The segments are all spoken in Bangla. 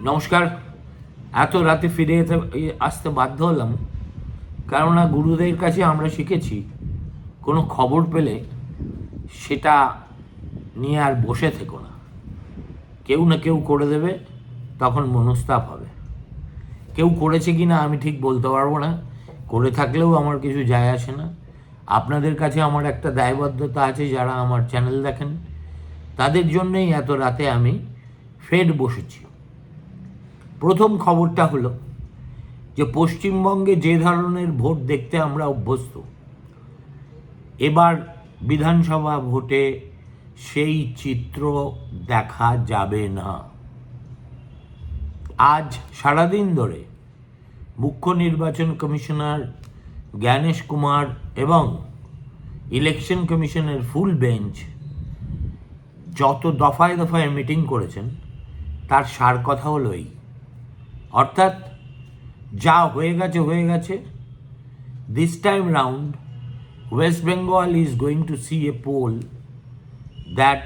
নমস্কার। এত রাতে ফিরে আসতে বাধ্য হলাম, কেননা গুরুদের কাছে আমরা শিখেছি কোনো খবর পেলে সেটা নিয়ে আর বসে থেকো না, কেউ না কেউ করে দেবে, তখন মনস্তাপ হবে। কেউ করেছে কি না আমি ঠিক বলতে পারবো না, করে থাকলেও আমার কিছু যায় আসে না। আপনাদের কাছে আমার একটা দায়বদ্ধতা আছে, যারা আমার চ্যানেল দেখেন তাদের জন্যই এত রাতে আমি ফের বসেছি। প্রথম খবরটা হলো যে পশ্চিমবঙ্গে যে ধরনের ভোট দেখতে আমরা অভ্যস্ত, এবার বিধানসভা ভোটে সেই চিত্র দেখা যাবে না। আজ সারাদিন ধরে মুখ্য নির্বাচন কমিশনার জ্ঞানেশ কুমার এবং ইলেকশন কমিশনের ফুল বেঞ্চ যত দফায় দফায় মিটিং করেছেন, তার সার কথা হলো এই, অর্থাৎ যা হয়ে গেছে। This time round West Bengal is going to see a poll that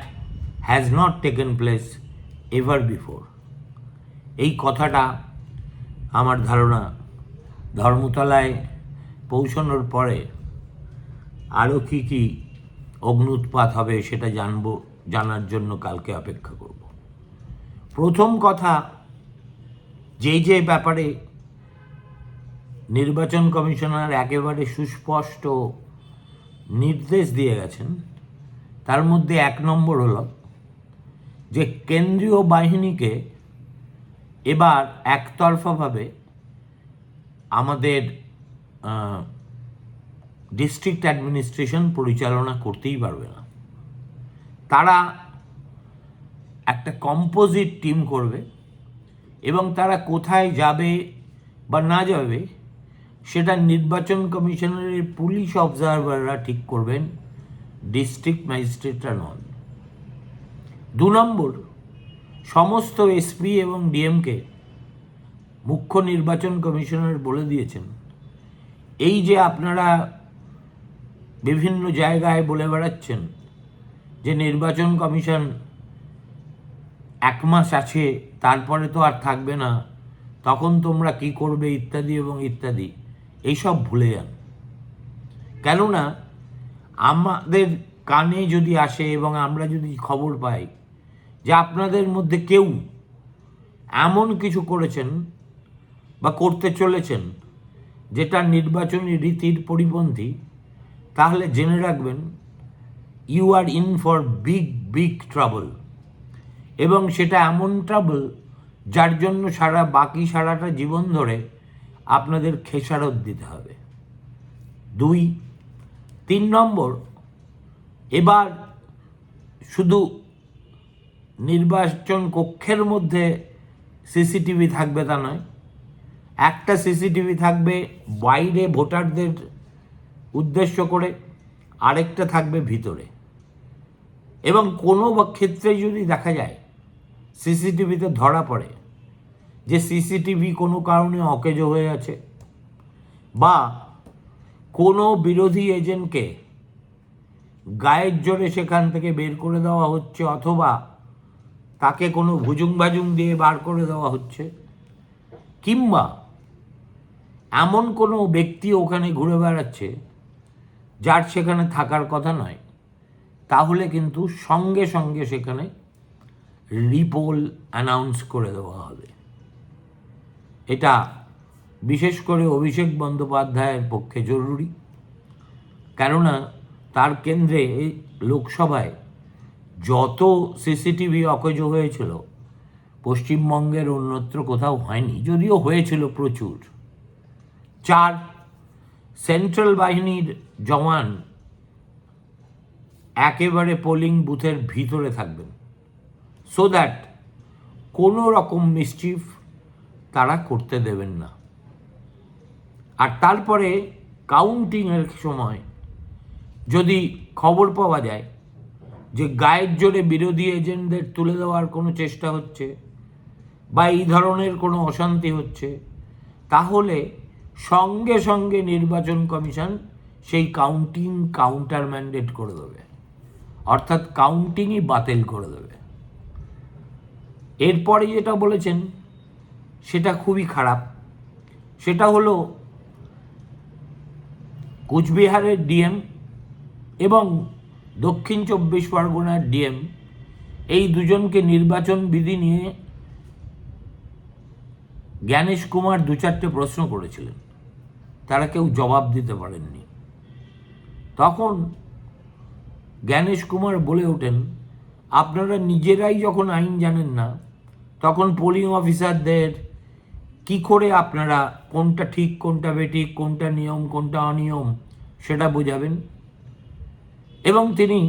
has not taken place ever before. এই কথাটা আমার ধারণা ধর্মতলায় পৌঁছানোর পরে আরও কী অগ্নুৎপাত হবে সেটা জানার জন্য কালকে অপেক্ষা করব। প্রথম কথা, যে ব্যাপারে নির্বাচন কমিশনার একেবারে সুস্পষ্ট নির্দেশ দিয়ে গেছেন, তার মধ্যে 1 নম্বর হলো যে কেন্দ্রীয় বাহিনীকে এবার একতরফাভাবে আমাদের ডিস্ট্রিক্ট অ্যাডমিনিস্ট্রেশন পরিচালনা করতেই পারবে না। তারা একটা কম্পোজিট টিম করবে এবং তারা কোথায় যাবে বা না যাবে সেটা নির্বাচন কমিশনারের পুলিশ অবজারভাররা ঠিক করবেন, ডিস্ট্রিক্ট ম্যাজিস্ট্রেটরা নন। 2 নম্বর, সমস্ত এসপি এবং ডিএমকে মুখ্য নির্বাচন কমিশনার বলে দিয়েছেন, এই যে আপনারা বিভিন্ন জায়গায় বলে বেড়াচ্ছেন যে নির্বাচন কমিশন 1 মাস আছে, তারপরে তো আর থাকবে না, তখন তোমরা কি করবে ইত্যাদি এবং ইত্যাদি, এইসব ভুলে যান। কেননা আমাদের কানে যদি আসে এবং আমরা যদি খবর পাই যে আপনাদের মধ্যে কেউ এমন কিছু করেছেন বা করতে চলেছেন যেটা নির্বাচনী রীতির পরিপন্থী, তাহলে জেনে রাখবেন you are in for big trouble. এবং সেটা এমন ট্রাবল যার জন্য সারাটা জীবন ধরে আপনাদের খেসারত দিতে হবে। 3 নম্বর, এবার শুধু নির্বাচন কক্ষের মধ্যে সিসিটিভি থাকবে তা নয়, একটা সিসিটিভি থাকবে বাইরে ভোটারদের উদ্দেশ্য করে, আরেকটা থাকবে ভিতরে। এবং কোনো ক্ষেত্রে যদি দেখা যায় সিসিটিভিতে ধরা পড়ে যে সিসিটিভি কোনো কারণে অকেজো হয়ে আছে, বা কোনো বিরোধী এজেন্টকে গায়ের জোরে সেখান থেকে বের করে দেওয়া হচ্ছে, অথবা তাকে কোনো ভুজুং ভাজুং দিয়ে বার করে দেওয়া হচ্ছে, কিংবা এমন কোনো ব্যক্তি ওখানে ঘুরে বেড়াচ্ছে যার সেখানে থাকার কথা নয়, তাহলে কিন্তু সঙ্গে সঙ্গে সেখানে রিপোল অ্যানাউন্স করে দেওয়া হবে। এটা বিশেষ করে অভিষেক বন্দ্যোপাধ্যায়ের পক্ষে জরুরি, কেননা তার কেন্দ্রে লোকসভায় যত সিসিটিভি অকেজো হয়েছিল পশ্চিমবঙ্গের অন্যত্র কোথাও হয়নি, যদিও হয়েছিল প্রচুর। 4, সেন্ট্রাল বাহিনীর জওয়ান একেবারে পোলিং বুথের ভিতরে থাকবেন, সো দ্যাট কোনো রকম মিসচিফ তারা করতে দেবেন না। আর তারপরে কাউন্টিংয়ের সময় যদি খবর পাওয়া যায় যে গায়ের জোরে বিরোধী এজেন্টদের তুলে দেওয়ার কোনো চেষ্টা হচ্ছে বা এই ধরনের কোনো অশান্তি হচ্ছে, তাহলে সঙ্গে সঙ্গে নির্বাচন কমিশন সেই কাউন্টার ম্যান্ডেট করে দেবে, অর্থাৎ কাউন্টিংই বাতিল করে দেবে। এরপরে যেটা বলেছেন সেটা খুবই খারাপ। সেটা হলো কোচবিহারের ডিএম এবং দক্ষিণ 24 পরগনার ডিএম, এই দুজনকে নির্বাচন বিধি নিয়ে জ্ঞানেশ কুমার 2-4টে প্রশ্ন করেছিলেন, তারা কেউ জবাব দিতে পারেননি। তখন জ্ঞানেশ কুমার বলে ওঠেন, আপনারা নিজেরাই যখন আইন জানেন না, তখন পোলিং অফিসারদের কি করে আপনারা কোনটা ঠিক কোনটা বেঠিক, কোনটা নিয়ম কোনটা অনিয়ম সেটা বোঝাবেন? এবং তিনি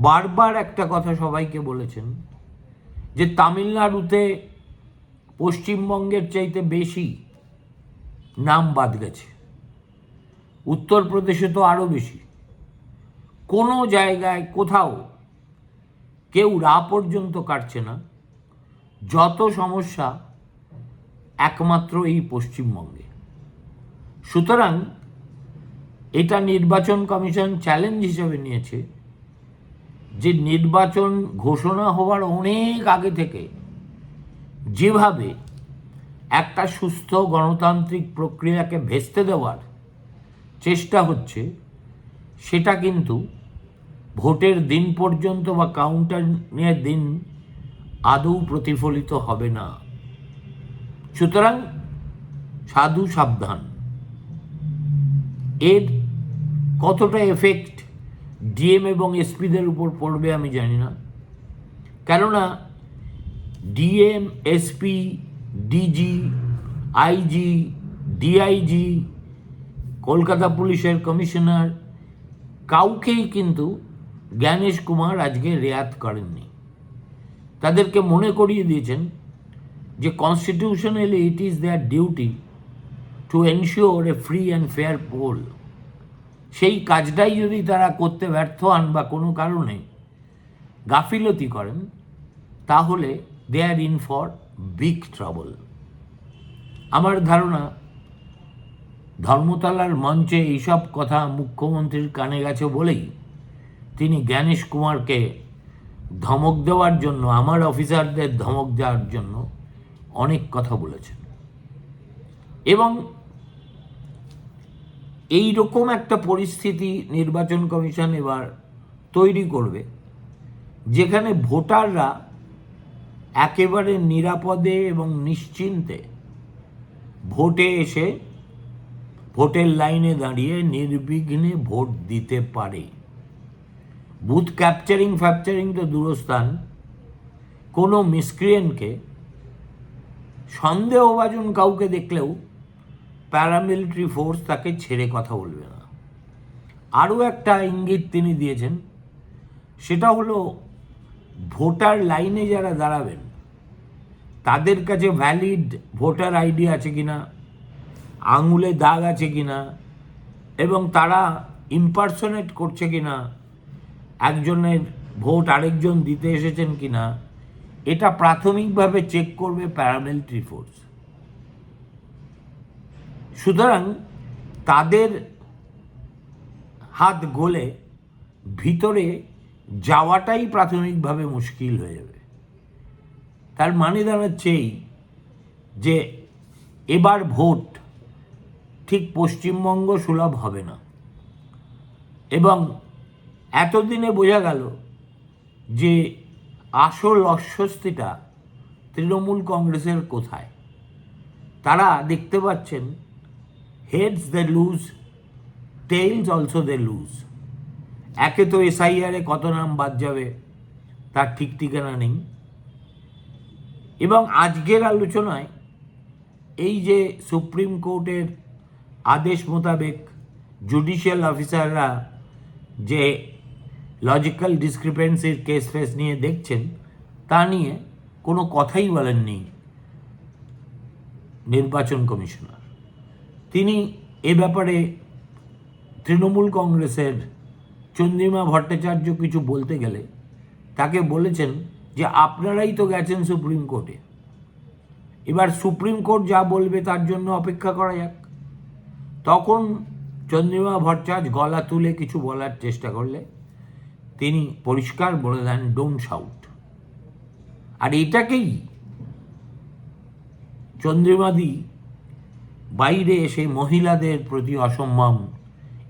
বারবার একটা কথা সবাইকে বলেছেন যে তামিলনাড়ুতে পশ্চিমবঙ্গের চাইতে বেশি নাম বাদ গেছে, উত্তরপ্রদেশে তো আরও বেশি। কোনো জায়গায় কোথাও কেউ রা পর্যন্ত কাটছে না, যত সমস্যা একমাত্র এই পশ্চিমবঙ্গে। সুতরাং এটা নির্বাচন কমিশন চ্যালেঞ্জ হিসেবে নিয়েছে যে নির্বাচন ঘোষণা হওয়ার অনেক আগে থেকে যেভাবে একটা সুস্থ গণতান্ত্রিক প্রক্রিয়াকে ভেস্তে দেওয়ার চেষ্টা হচ্ছে, সেটা কিন্তু ভোটের দিন পর্যন্ত বা কাউন্টিংয়ের দিন আদৌ প্রতিফলিত হবে না। সুতরাং সাধু সাবধান। এর কতটা এফেক্ট ডিএম এবং এসপিদের উপর পড়বে আমি জানি না, কেননা DM, SP, DG, IG, DIG, Kolkata পুলিশের কমিশনার কাউকেই কিন্তু জ্ঞানেশ কুমার আজকে রেয়াত করেননি। তাদেরকে মনে করিয়ে দিয়েছেন যে constitutionally it is their duty to ensure a free and fair poll. সেই কাজটাই যদি তারা করতে ব্যর্থ হন বা কোনো কারণে গাফিলতি করেন, তাহলে দে আর ইন ফর বিগ ট্রাবল। আমার ধারণা ধর্মতলার মঞ্চে এইসব কথা মুখ্যমন্ত্রীর কানে গেছে বলেই তিনি জ্ঞানেশ কুমারকে ধমক দেওয়ার জন্য, আমার অফিসারদের ধমক দেওয়ার জন্য অনেক কথা বলেছেন। এবং এই রকম একটা পরিস্থিতি নির্বাচন কমিশন এবার তৈরি করবে, যেখানে ভোটাররা একেবারে নিরাপদে এবং নিশ্চিন্তে ভোটে এসে ভোটের লাইনে দাঁড়িয়ে নির্বিঘ্নে ভোট দিতে পারে। বুথ ক্যাপচারিং তো দূরস্থান, কোনো মিসক্রিয়েন্টকে, সন্দেহভাজন কাউকে দেখলেও প্যারামিলিটারি ফোর্স তাকে ছেড়ে কথা বলবে না। আরও একটা ইঙ্গিত তিনি দিয়েছেন, সেটা হলো ভোটার লাইনে যারা দাঁড়াবেন তাদের কাছে ভ্যালিড ভোটার আইডি আছে কিনা, আঙুলে দাগ আছে কিনা, এবং তারা ইম্পারসোনেট করছে কিনা, একজনের ভোট আরেকজন দিতে এসেছেন কিনা, এটা প্রাথমিকভাবে চেক করবে প্যারামিলিটারি ফোর্স। সুতরাং তাদের হাত গলে ভিতরে যাওয়াটাই প্রাথমিকভাবে মুশকিল হয়ে যাবে। তার মানে দাঁড়াচ্ছে এই যে এবার ভোট ঠিক পশ্চিমবঙ্গ সুলভ হবে না। এবং এতদিনে বোঝা গেল যে আসল অস্বস্তিটা তৃণমূল কংগ্রেসের কোথায়। তারা দেখতে পাচ্ছেন heads they lose, tails also they lose. একে তো এসআইআরে কত নাম বাদ যাবে তার ঠিক ঠিকানা নেই, এবং আজকের আলোচনায় এই যে সুপ্রিম কোর্টের আদেশ মোতাবেক জুডিশিয়াল অফিসাররা যে লজিক্যাল ডিসক্রিপেন্সির কেস ফেস নিয়ে দেখছেন, তা নিয়ে কোনো কথাই বলেননি নির্বাচন কমিশনার। তিনি এ ব্যাপারে তৃণমূল কংগ্রেসের চন্দ্রিমা ভট্টাচার্য কিছু বলতে গেলে তাকে বলেছেন যে আপনারাই তো গেছেন সুপ্রিম কোর্টে, এবার সুপ্রিম কোর্ট যা বলবে তার জন্য অপেক্ষা করা যাক। তখন চন্দ্রিমা ভট্টাচার্য গলা তুলে কিছু বলার চেষ্টা করলে তিনি পরিষ্কার বলে দেন, ডোন্ট শাউট। আর এটাকেই চন্দ্রিমাদি বাইরে এসে মহিলাদের প্রতি অসম্মান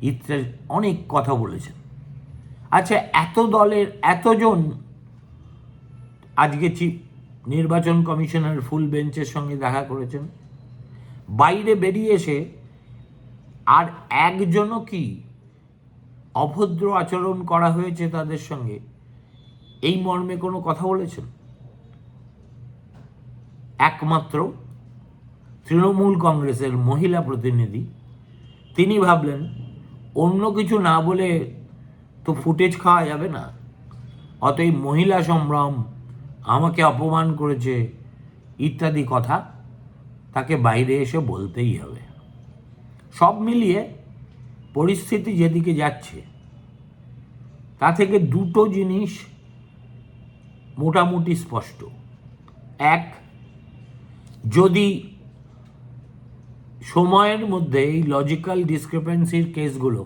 ইত্যাদি অনেক কথা বলেছেন। আচ্ছা, এত দলের এতজন আজকে নির্বাচন কমিশনের ফুল বেঞ্চের সঙ্গে দেখা করেছেন, বাইরে বেরিয়ে এসে আর একজনও কি অভদ্র আচরণ করা হয়েছে তাদের সঙ্গে এই মর্মে কোনো কথা বলেছেন? একমাত্র তৃণমূল কংগ্রেসের মহিলা প্রতিনিধি, তিনি ভাবলেন অন্য কিছু না বলে তো ফুটেজ খাওয়া যাবে না, অতএব মহিলা সম্ভ্রম, আমাকে অপমান করেছে ইত্যাদি কথা তাকে বাইরে এসে বলতেই হবে। সব মিলিয়ে পরিস্থিতি যেদিকে যাচ্ছে তা থেকে দুটো জিনিস মোটামুটি স্পষ্ট। এক, যদি সময়ের মধ্যে এই লজিক্যাল ডিসক্রিপেন্সির কেসগুলো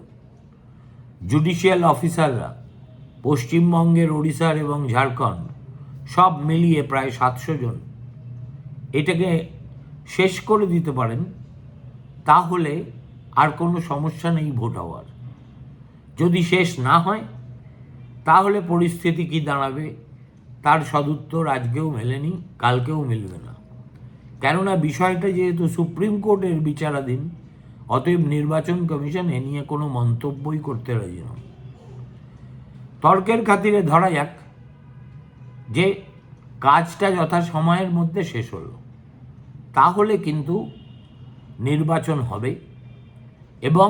জুডিশিয়াল অফিসাররা পশ্চিমবঙ্গের, ওড়িশার এবং ঝাড়খণ্ড সব মিলিয়ে প্রায় 700 জন এটাকে শেষ করে দিতে পারেন, তাহলে আর কোনো সমস্যা নেই ভোট হওয়ার। যদি শেষ না হয় তাহলে পরিস্থিতি কি দাঁড়াবে তার সদুত্তর আজকেও মেলেনি, কালকেও মিলবে না। কেননা বিষয়টা যেহেতু সুপ্রিম কোর্টের বিচারাধীন, অতএব নির্বাচন কমিশন এ নিয়ে কোনো মন্তব্যই করতে রাজি নয়। তর্কের খাতিরে ধরা যাক যে কাজটা যথাসময়ের মধ্যে শেষ হলো, তাহলে কিন্তু নির্বাচন হবে। এবং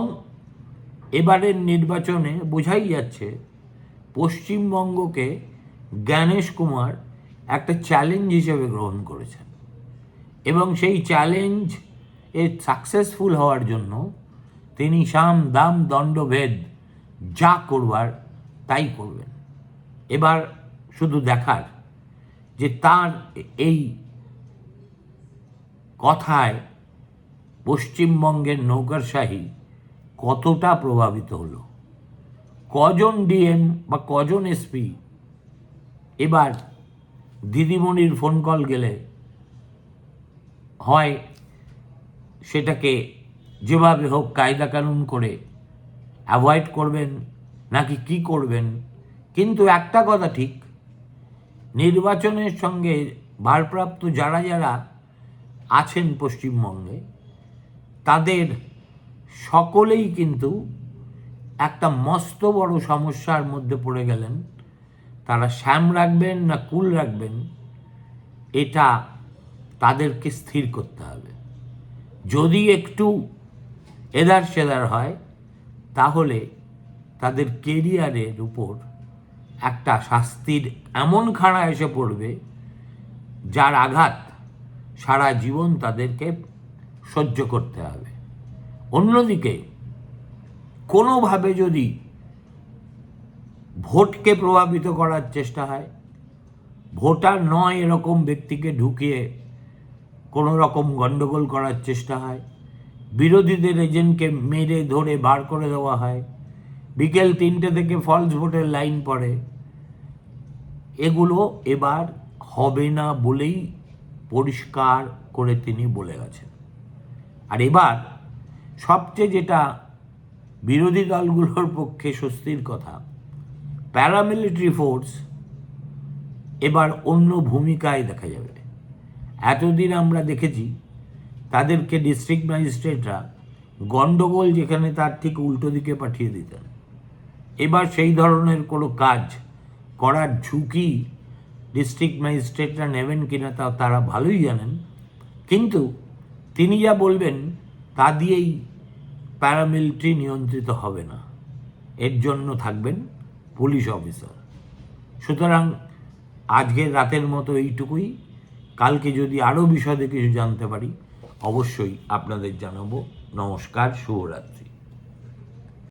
এবারের নির্বাচনে বোঝাই যাচ্ছে পশ্চিমবঙ্গকে জ্ঞানেশ কুমার একটা চ্যালেঞ্জ হিসেবে গ্রহণ করেছেন, এবং সেই চ্যালেঞ্জ সাকসেসফুল হওয়ার জন্য তিনি সাম দাম দণ্ডভেদ যা করবার তাই করবেন। এবার শুধু দেখার যে তার এই কথায় পশ্চিমবঙ্গের নৌকরশাহী কতটা প্রভাবিত হলো, কজন ডিএম বা কজন এসপি এবার দিদিমণির ফোন কল গেলে হয় সেটাকে যেভাবে হোক কায়দা কানুন করে অ্যাভয়েড করবেন নাকি কি করবেন। কিন্তু একটা কথা ঠিক, নির্বাচনের সঙ্গে ভারপ্রাপ্ত যারা যারা আছেন পশ্চিমবঙ্গে, তাদের সকলেই কিন্তু একটা মস্ত বড় সমস্যার মধ্যে পড়ে গেলেন। তারা শ্যাম রাখবেন না কুল রাখবেন, এটা তাদেরকে স্থির করতে হবে। যদি একটু এদার সেদার হয় তাহলে তাদের কেরিয়ারের উপর একটা শাস্তির এমন খাড়া এসে পড়বে যার আঘাত সারা জীবন তাদেরকে সহ্য করতে হবে। অন্যদিকে কোনোভাবে যদি ভোটকে প্রভাবিত করার চেষ্টা হয়, ভোটার নয় এরকম ব্যক্তিকে ঢুকিয়ে কোনো রকম গণ্ডগোল করার চেষ্টা হয়, বিরোধীদের এজেন্টকে মেরে ধরে বার করে দেওয়া হয়, বিকেল 3টে থেকে ফলস ভোটের লাইন পড়ে, এগুলো এবার হবে না বলেই পরিষ্কার করে তিনি বলে গেছেন। আর এবার সবচেয়ে যেটা বিরোধী দলগুলোর পক্ষে স্বস্তির কথা, প্যারামিলিটারি ফোর্স এবার অন্য ভূমিকায় দেখা যাবে। এতদিন আমরা দেখেছি তাদেরকে ডিস্ট্রিক্ট ম্যাজিস্ট্রেটরা গণ্ডগোল যেখানে তার ঠিক উল্টো দিকে পাঠিয়ে দিতেন। এবার সেই ধরনের কোনো কাজ করার ঝুঁকি ডিস্ট্রিক্ট ম্যাজিস্ট্রেটরা নেবেন কিনা তা তারা ভালোই জানেন, কিন্তু তিনি যা বলবেন তা দিয়েই প্যারামিলিটারি নিয়ন্ত্রিত হবে না, এর জন্য থাকবেন পুলিশ অফিসার। সুতরাং আজকের রাতের মতো এইটুকুই। কালকে যদি আরও বিশদে কিছু জানতে পারি অবশ্যই আপনাদের জানাবো। নমস্কার, শুভরাত্রি।